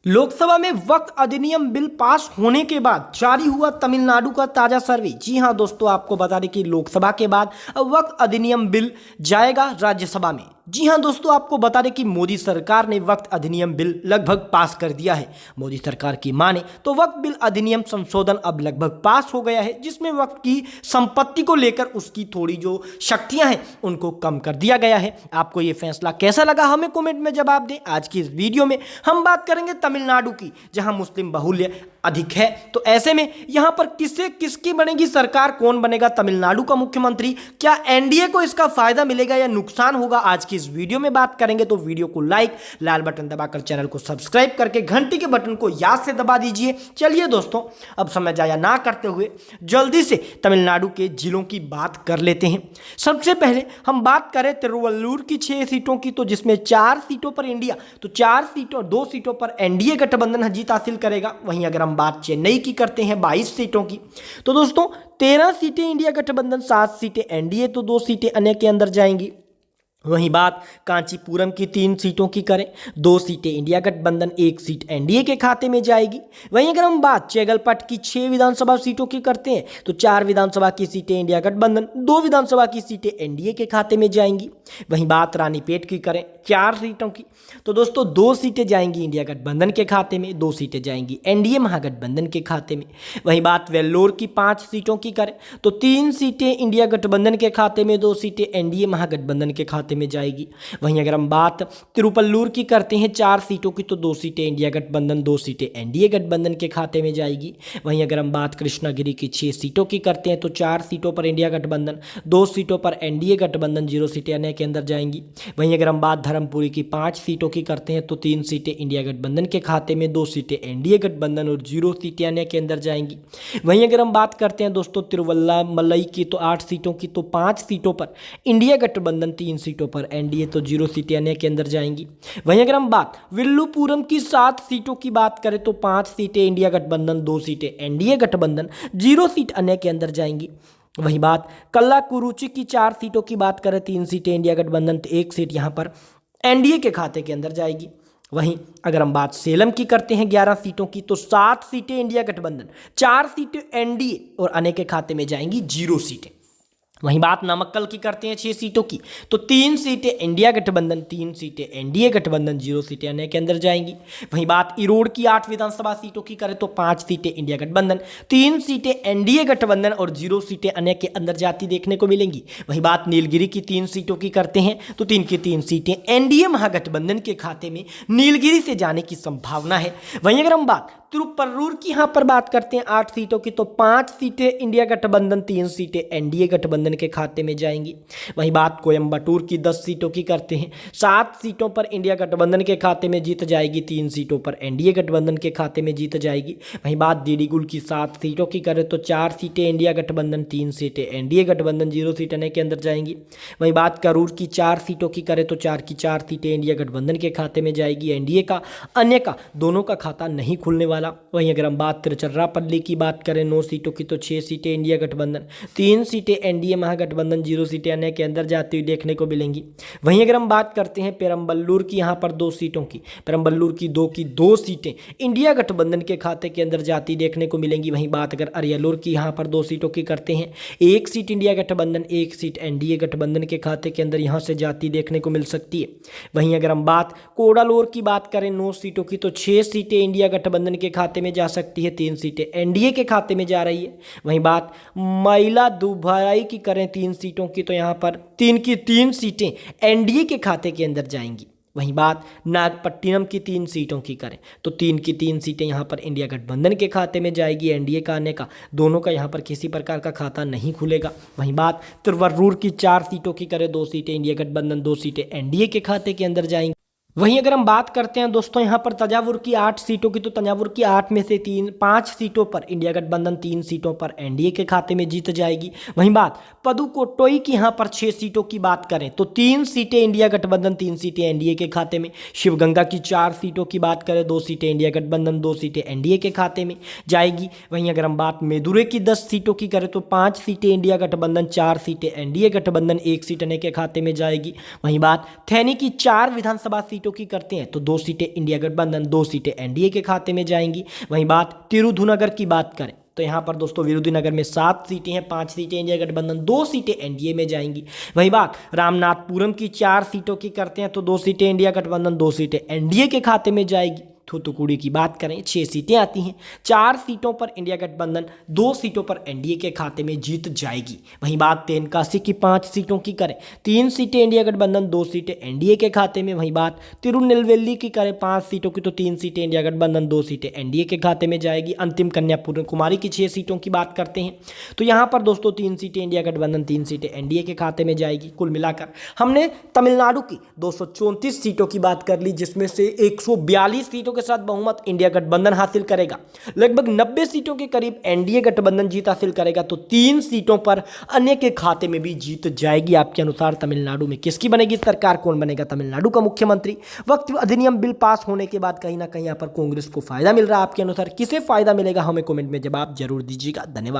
लोकसभा में वक्फ अधिनियम bill pass होने के बाद जारी हुआ तमिलनाडु का ताजा सर्वे। जी हां दोस्तों, आपको बता दें कि लोकसभा के बाद वक्फ अधिनियम बिल जाएगा राज्यसभा में। जी हां दोस्तों, आपको बता दें कि मोदी सरकार ने वक्फ अधिनियम बिल लगभग पास कर दिया है। मोदी सरकार की माने तो वक्फ बिल अधिनियम संशोधन अब लगभग पास हो गया है, जिसमें वक्फ की संपत्ति को लेकर उसकी थोड़ी जो शक्तियां हैं उनको कम कर दिया गया है। आपको ये फैसला कैसा लगा हमें कमेंट में जवाब दें। आज की इस वीडियो में हम बात करेंगे तमिलनाडु की, जहां मुस्लिम बहुल्य अधिक है। तो ऐसे में यहां पर किसकी बनेगी सरकार, कौन बनेगा तमिलनाडु का मुख्यमंत्री, क्या एनडीए को इसका फायदा मिलेगा या नुकसान होगा, आज की इस वीडियो में बात करेंगे। तो वीडियो को लाइक, लाल बटन दबाकर चैनल को सब्सक्राइब करके घंटी के बटन को याद से दबा दीजिए। चलिए दोस्तों, अब समय जाया ना करते हुए जल्दी से तमिलनाडु के जिलों की बात कर लेते हैं। सबसे पहले हम बात करें तिरुवल्लुर की 6 सीटों की, तो जिसमें 4 सीटों पर इंडिया, तो 4 सीटों 2 सीटों पर एनडीए गठबंधन जीत हासिल करेगा। वहीं अगर हम बात चेन्नई की करते हैं 22 सीटों की, तो दोस्तों 13 सीटें इंडिया गठबंधन, 7 सीटें एनडीए, तो 2 सीटें अन्य के अंदर जाएंगी। वहीं बात कांचीपुरम की 3 सीटों की करें, 2 सीटें इंडिया गठबंधन, 1 सीट एनडीए के खाते में जाएगी। वहीं अगर हम बात चेगलपट की 6 विधानसभा सीटों की करते हैं, तो 4 विधानसभा की सीटें इंडिया गठबंधन, 2 विधानसभा की सीटें एनडीए के खाते में जाएंगी। वहीं बात रानीपेट की करें 4 सीटों की, तो दोस्तों 2 सीटें जाएंगी इंडिया गठबंधन के खाते में, 2 सीटें जाएंगी एनडीए महागठबंधन के खाते में। वहीं बात वेल्लोर की 5 सीटों की करें, तो 3 सीटें इंडिया गठबंधन के खाते में, 2 सीटें एनडीए महागठबंधन के खाते में जाएगी। वहीं अगर हम बात तिरुपल्लुर की करते हैं 4 सीटों की, तो 2 सीटें इंडिया गठबंधन, 2 सीटें एनडीए गठबंधन के खाते में जाएगी। वहीं अगर हम बात कृष्णागिरी की 6 सीटों की करते हैं, तो 4 सीटों पर इंडिया गठबंधन, 2 सीटों पर एनडीए गठबंधन, 0 सीटें अन्य के अंदर जाएंगी। वहीं अगर हम बात धर्मपुरी की 5 सीटों की करते हैं, तो 3 सीटें इंडिया गठबंधन के खाते में, 2 सीटें एनडीए गठबंधन और 0 सीटें अन्य के अंदर जाएंगी। वहीं अगर हम बात करते हैं दोस्तों तिरुवल्लामलई की, तो 8 सीटों की, तो 5 सीटों पर इंडिया गठबंधन, 3 सीटों पर एनडीए, तो 0 सीटें अन्य के अंदर जाएंगी। वहीं अगर हम बात विल्लुपुरम की 7 सीटों की बात करें, तो 5 सीटें इंडिया गठबंधन, 2 सीटें एनडीए गठबंधन, 0 सीट अन्य के अंदर जाएंगी। वहीं बात कल्लाकुरुचि की 4 सीटों की बात करें, 3 सीटें इंडिया गठबंधन, 1 सीट यहां पर एनडीए के खाते के अंदर जाएगी। वहीं अगर हम बात सेलम की करते हैं 11 सीटों की, तो 7 सीटें इंडिया गठबंधन, 4 सीटें एनडीए और अन्य के खाते में जाएंगी, 0 सीटें। वहीं बात नमक्कल की करते हैं 6 सीटों की, तो 3 सीटें इंडिया गठबंधन, 3 सीटें एनडीए गठबंधन, 0 सीटें अन्य के अंदर जाएंगी। वहीं बात इरोड़ की 8 विधानसभा सीटों की करें, तो 5 सीटें इंडिया गठबंधन, 3 सीटें एनडीए गठबंधन और 0 सीटें अन्य के अंदर जाती देखने को मिलेंगी। वहीं बात नीलगिरी की 3 सीटों की करते हैं, तो 3 की 3 सीटें एनडीए महागठबंधन के खाते में नीलगिरी से जाने की संभावना है। वहीं अगर हम बात तिरुपल्लुर की यहां पर बात करते हैं 8 सीटों की, तो 5 सीटें इंडिया गठबंधन, 3 सीटें एनडीए गठबंधन के खाते में जाएंगी। वहीं बात कोयम्बटूर की 10 सीटों की करते हैं, 7 सीटों पर इंडिया गठबंधन के खाते में जीत जाएगी, 3 सीटों पर एनडीए गठबंधन के खाते में जीत जाएगी। वहीं बात डिडीगुल की 7 सीटों की करें, तो 4 सीटें इंडिया गठबंधन, 3 सीटें एनडीए गठबंधन, 0 सीट अन्य के अंदर जाएंगी। वहीं बात करूर की 4 सीटों की करें, तो 4 की 4 सीटें इंडिया गठबंधन के खाते में जाएगी, एनडीए का अन्य का दोनों का खाता नहीं खुलने वाला। वहीं अगर हम बात तिरुचिरापल्ली की बात करें 9 सीटों की, तो 6 सीटें इंडिया गठबंधन, 3 सीटें एनडीए महागठबंधन, 0 सीटें अन्य के अंदर जाती हुई देखने को मिलेंगी। वहीं अगर हम बात करते हैं पेरम्बलूर की यहां पर 2 सीटों की, पेरम्बलूर की 2 सीटें इंडिया गठबंधन के खाते के अंदर जाती देखने को मिलेंगी। वहीं बात अगर अरियालूर की यहां पर 2 सीटों की करते हैं, 1 सीट इंडिया गठबंधन, 1 सीट एनडीए गठबंधन के खाते के अंदर यहां से जाती देखने को मिल सकती है। वहीं अगर हम बात कोडालोर की बात करें 9 सीटों की, तो 6 सीटें इंडिया गठबंधन के खाते में जा सकती है, 3 सीटें एनडीए के खाते में जा रही है। वहीं बात मयिलादुथुराई की करें 3 सीटों की, तो यहां पर 3 की 3 सीटें एनडीए के खाते के अंदर जाएंगी। वहीं बात नागपट्टिनम की 3 सीटों की करें, तो 3 की 3 सीटें यहां पर इंडिया गठबंधन के खाते में जाएगी, एनडीए का आने का दोनों का यहां पर किसी प्रकार का खाता नहीं खुलेगा। वहीं बात तिरुवरूर की 4 सीटों की करें, 2 सीटें इंडिया गठबंधन, 2 सीटें एनडीए के खाते के अंदर जाएंगी। वहीं अगर हम बात करते हैं दोस्तों यहाँ पर तंजावुर की 8 सीटों की, तो तंजावुर की 8 में से 5 सीटों पर इंडिया गठबंधन, 3 सीटों पर एनडीए के खाते में जीत जाएगी। वहीं बात पदुकोट्टई की यहाँ पर 6 सीटों की बात करें, तो 3 सीटें इंडिया गठबंधन, 3 सीटें एनडीए के खाते में। शिवगंगा की 4 सीटों की बात करें, 2 सीटें इंडिया गठबंधन, 2 सीटें एनडीए के खाते में जाएगी। वहीं अगर हम बात मेदुरै की 10 सीटों की करें, तो 5 सीटें इंडिया गठबंधन, 4 सीटें एनडीए गठबंधन, 1 सीट अन्य के खाते में जाएगी। वहीं बात थैनी की 4 विधानसभा सीटों की करते हैं तो 2 सीटें इंडिया गठबंधन, 2 सीटें एनडीए के खाते में जाएंगी। वहीं बात तिरुधुनगर की बात करें तो यहाँ पर दोस्तों विरुधुनगर में 7 सीटें हैं, 5 सीटें इंडिया गठबंधन, 2 सीटें एनडीए में जाएंगी। वहीं बात रामनाथपुरम की 4 सीटों की करते हैं तो 2 सीटें इंडिया गठबंधन, 2 सीटें एनडीए के खाते में जाएगी। थूथुकुड़ी की बात करें 6 सीटें आती हैं, 4 सीटों पर इंडिया गठबंधन, 2 सीटों पर एनडीए के खाते में जीत जाएगी। वहीं बात तेनकासी की 5 सीटों की करें, 3 सीटें इंडिया गठबंधन, 2 सीटें एनडीए के खाते में। वहीं बात तिरुनेलवेली की करें 5 सीटों की तो 3 सीटें इंडिया गठबंधन, 2 सीटें एनडीए के खाते में जाएगी। अंतिम कन्याकुमारी की 6 सीटों की बात करते हैं तो यहाँ पर दोस्तों 3 सीटें इंडिया गठबंधन, 3 सीटें एनडीए के खाते में जाएगी। कुल मिलाकर हमने तमिलनाडु की 234 सीटों की बात कर ली, जिसमें से 142 सीटों के साथ बहुमत इंडिया गठबंधन हासिल करेगा, लगभग 90 सीटों के करीब एनडीए गठबंधन जीत हासिल करेगा, तो 3 सीटों पर अन्य के खाते में भी जीत जाएगी। आपके अनुसार तमिलनाडु में किसकी बनेगी सरकार, कौन बनेगा तमिलनाडु का मुख्यमंत्री? वक्त अधिनियम बिल पास होने के बाद कहीं ना कहीं यहाँ पर कांग्रेस को फायदा मिल रहा है, आपके अनुसार किसे फायदा मिलेगा? हमें कमेंट में जवाब जरूर दीजिएगा। धन्यवाद।